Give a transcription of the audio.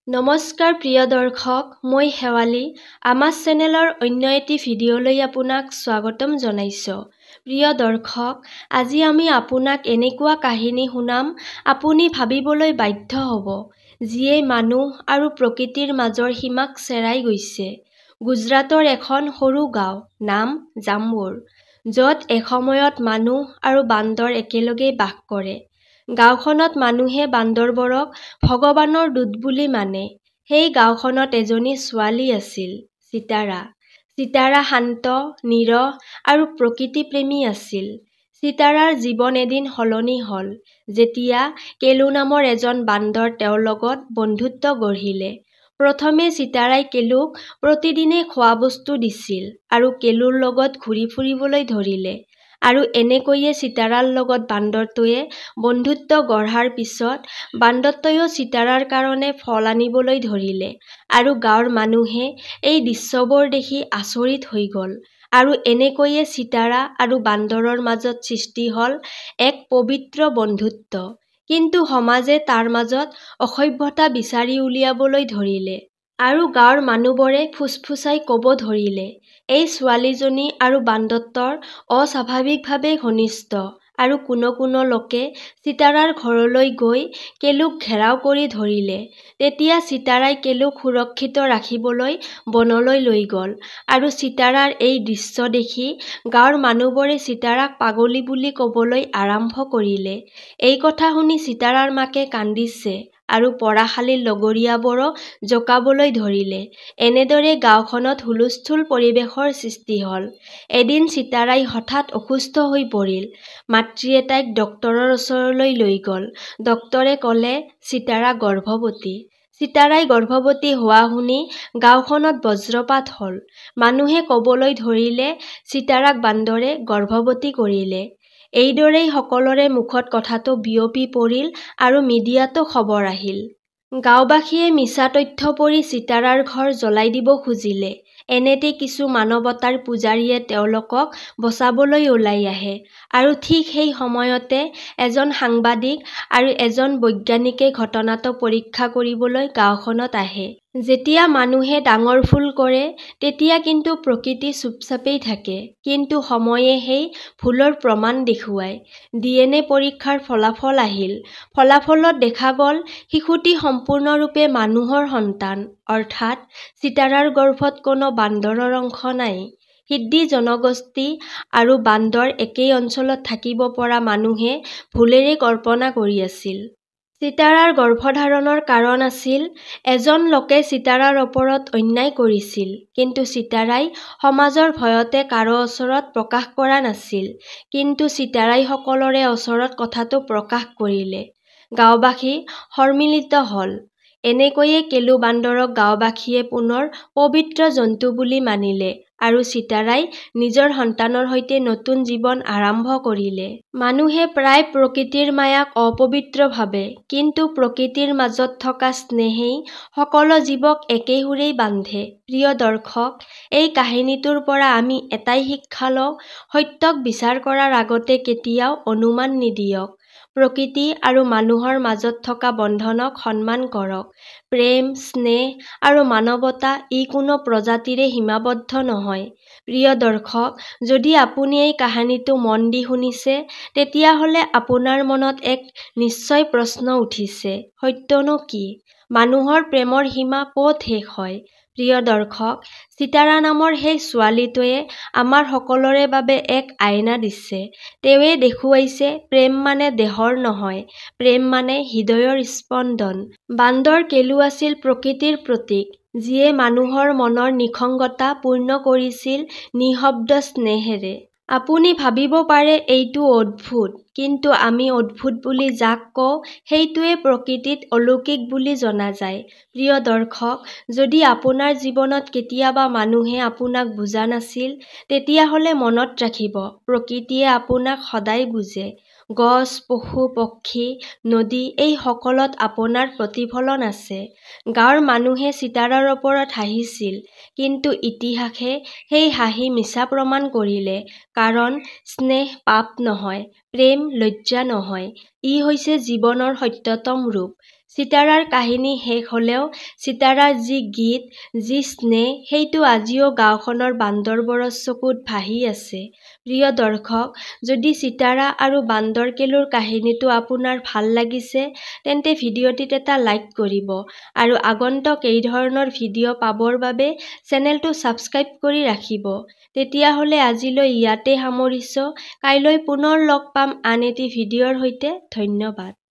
নমস্কাৰ প্ৰিয় দৰ্শক, মই শেৱালী। আমাৰ চেনেলৰ অন্য এটি ভিডিঅ'লৈ আপোনাক স্বাগতম জনাইছোঁ। প্ৰিয় দৰ্শক, আজি আমি আপোনাক এনেকুৱা কাহিনী শুনাম আপুনি ভাবিবলৈ বাধ্য হ'ব, যিয়ে মানুহ আৰু প্ৰকৃতিৰ মাজৰ সীমাক চেৰাই গৈছে। গুজৰাটৰ এখন সৰু গাঁও, নাম জাম্বুৰ, য'ত এসময়ত মানুহ আৰু বান্দৰ একেলগে বাস কৰে। গাঁওখনত মানুহে বান্দৰবোৰক ভগৱানৰ দূত বুলি মানে। সেই গাঁওখনত এজনী ছোৱালী আছিল, চিতাৰা। চিতাৰা শান্ত, নীৰৱ আৰু প্ৰকৃতিপ্ৰেমী আছিল। চিতাৰাৰ জীৱন এদিন সলনি হ'ল, যেতিয়া কেলু নামৰ এজন বান্দৰ তেওঁৰ লগত বন্ধুত্ব গঢ়িলে। প্ৰথমে চিতাৰাই কেলুক প্ৰতিদিনে খোৱা বস্তু দিছিল আৰু কেলুৰ লগত ঘূৰি ফুৰিবলৈ ধৰিলে। আৰু এনেকৈয়ে চিতাৰাৰ লগত বান্দৰটোৱে বন্ধুত্ব গঢ়াৰ পিছত বান্দৰটোৱেও চিতাৰাৰ কাৰণে ফল আনিবলৈ ধৰিলে। আৰু গাঁৱৰ মানুহে এই দৃশ্যবোৰ দেখি আচৰিত হৈ গ'ল। আৰু এনেকৈয়ে চিতাৰা আৰু বান্দৰৰ মাজত সৃষ্টি হ'ল এক পবিত্ৰ বন্ধুত্ব। কিন্তু সমাজে তাৰ মাজত অসভ্যতা বিচাৰি উলিয়াবলৈ ধৰিলে। আৰু গাঁৱৰ মানুহবোৰে ফুচফুচাই ক'ব ধৰিলে, এই ছোৱালীজনী আৰু বান্দৰটোৰ অস্বাভাৱিকভাৱে ঘনিষ্ঠ। আৰু কোনো লোকে চিতাৰাৰ ঘৰলৈ গৈ কেলুক ঘেৰাও কৰি ধৰিলে। তেতিয়া চিতাৰাই কেলুক সুৰক্ষিত ৰাখিবলৈ বনলৈ লৈ গ'ল। আৰু চিতাৰাৰ এই দৃশ্য দেখি গাঁৱৰ মানুহবোৰে চিতাৰাক পাগলী বুলি ক'বলৈ আৰম্ভ কৰিলে। এই কথা শুনি চিতাৰাৰ মাকে কান্দিছে আৰু পঢ়াশালীৰ লগৰীয়াবোৰো জোকাবলৈ ধৰিলে। এনেদৰে গাঁওখনত হুলস্থুল পৰিৱেশৰ সৃষ্টি হ'ল। এদিন চিতাৰাই হঠাৎ অসুস্থ হৈ পৰিল। মাতৃয়ে তাইক ডক্তৰৰ ওচৰলৈ লৈ গ'ল। ডক্তৰে ক'লে চিতাৰা গৰ্ভৱতী। চিতাৰাই গৰ্ভৱতী হোৱা শুনি গাঁওখনত বজ্ৰপাত হ'ল। মানুহে ক'বলৈ ধৰিলে চিতাৰাক বান্দৰে গৰ্ভৱতী কৰিলে। এইদৰেই সকলোৰে মুখত কথাটো বিয়পি পৰিল আৰু মিডিয়াতো খবৰ আহিল। গাঁওবাসীয়ে মিছা তথ্য পঢ়ি চিতাৰাৰ ঘৰ জ্বলাই দিব খুজিলে। এনেতে কিছু মানৱতাৰ পূজাৰীয়ে তেওঁলোকক বচাবলৈ ওলাই আহে। আৰু ঠিক সেই সময়তে এজন সাংবাদিক আৰু এজন বৈজ্ঞানিকে ঘটনাটো পৰীক্ষা কৰিবলৈ গাঁওখনত আহে। যেতিয়া মানুহে ডাঙৰ ভুল কৰে, তেতিয়া কিন্তু প্ৰকৃতি চুপচাপেই থাকে। কিন্তু সময়ে সেই ভুলৰ প্ৰমাণ দেখুৱায়। DNA পৰীক্ষাৰ ফলাফল আহিল। ফলাফলত দেখা গ'ল শিশুটি সম্পূৰ্ণৰূপে মানুহৰ সন্তান, অৰ্থাৎ চিতাৰাৰ গৰ্ভত কোনো বান্দৰৰ অংশ নাই। সিদ্ধি জনগোষ্ঠী আৰু বান্দৰ একেই অঞ্চলত থাকিব পৰা মানুহে ভুলেৰে কল্পনা কৰি আছিল। চিতাৰাৰ গৰ্ভধাৰণৰ কাৰণ আছিল, এজন লোকে চিতাৰাৰ ওপৰত অন্যায় কৰিছিল। কিন্তু চিতাৰাই সমাজৰ ভয়তে কাৰো ওচৰত প্ৰকাশ কৰা নাছিল। কিন্তু চিতাৰাই সকলোৰে ওচৰত কথাটো প্ৰকাশ কৰিলে। গাঁওবাসী সন্মিলিত হ'ল। এনেকৈয়ে কেলু বান্দৰক গাঁওবাসীয়ে পুনৰ পবিত্ৰ জন্তু বুলি মানিলে আৰু চিতাৰাই নিজৰ সন্তানৰ সৈতে নতুন জীৱন আৰম্ভ কৰিলে। মানুহে প্ৰায় প্ৰকৃতিৰ মায়াক অপবিত্ৰ ভাবে, কিন্তু প্ৰকৃতিৰ মাজত থকা স্নেহেই সকলো জীৱক একে সুৰেই বান্ধে। প্ৰিয় দৰ্শক, এই কাহিনীটোৰ পৰা আমি এটাই শিক্ষা লওঁ, সত্যক বিচাৰ কৰাৰ আগতে কেতিয়াও অনুমান নিদিয়ক। প্ৰকৃতি আৰু মানুহৰ মাজত থকা বন্ধনক সন্মান কৰক। প্ৰেম, স্নেহ আৰু মানৱতা কোনো প্ৰজাতিৰে সীমাবদ্ধ নহয়। প্ৰিয় দৰ্শক, যদি আপুনি এই কাহিনীটো মন দি শুনিছে, তেতিয়াহ'লে আপোনাৰ মনত এক নিশ্চয় প্ৰশ্ন উঠিছে, সত্যনো কি? মানুহৰ প্ৰেমৰ সীমা ক'ত শেষ হয়? প্ৰিয় দৰ্শক, চিতাৰা নামৰ সেই ছোৱালীটোৱে আমাৰ সকলোৰে বাবে এক আইনা দিছে। তেওঁৱে দেখুৱাইছে প্ৰেম মানে দেহৰ নহয়, প্ৰেম মানে হৃদয়ৰ স্পন্দন। বান্দৰ কেলু আছিল প্ৰকৃতিৰ প্ৰতীক, যিয়ে মানুহৰ মনৰ নিসংগতা পূৰ্ণ কৰিছিল নিঃশব্দ স্নেহেৰে। আপুনি ভাবিব পাৰে এইটো অদ্ভুত, কিন্তু আমি অদ্ভুত বুলি যাক কওঁ, সেইটোৱে প্ৰকৃতিত অলৌকিক বুলি জনা যায়। প্ৰিয় দৰ্শক, যদি আপোনাৰ জীৱনত কেতিয়াবা মানুহে আপোনাক বুজা নাছিল, তেতিয়াহ'লে মনত ৰাখিব, প্ৰকৃতিয়ে আপোনাক সদায় বুজে। গছ, পশু, পক্ষী, নদী এই সকলোত আপোনাৰ প্ৰতিফলন আছে। গাঁৱৰ মানুহে চিতাৰাৰ ওপৰত হাঁহিছিল, কিন্তু ইতিহাসে সেই হাঁহি মিছা প্ৰমাণ কৰিলে। কাৰণ স্নেহ পাপ নহয়, প্ৰেম লজ্জা নহয়, ই হৈছে জীৱনৰ সত্যতম ৰূপ। চিতাৰাৰ কাহিনী শেষ হ'লেও চিতাৰাৰ যি গীত, যি স্নেহ সেইটো আজিও গাঁওখনৰ বান্দৰবোৰৰ চকুত ভাহি আছে। প্ৰিয় দৰ্শক, যদি চিতাৰা আৰু বান্দৰকেলুৰ কাহিনীটো আপোনাৰ ভাল লাগিছে তেন্তে ভিডিঅ'টিত এটা লাইক কৰিব আৰু আগন্তুক এই ধৰণৰ ভিডিঅ' পাবৰ বাবে চেনেলটো ছাবস্ক্ৰাইব কৰি ৰাখিব। তেতিয়াহ'লে আজিলৈ ইয়াতে সামৰিছোঁ। কাইলৈ পুনৰ লগ পাম আন এটি ভিডিঅ'ৰ সৈতে। ধন্যবাদ।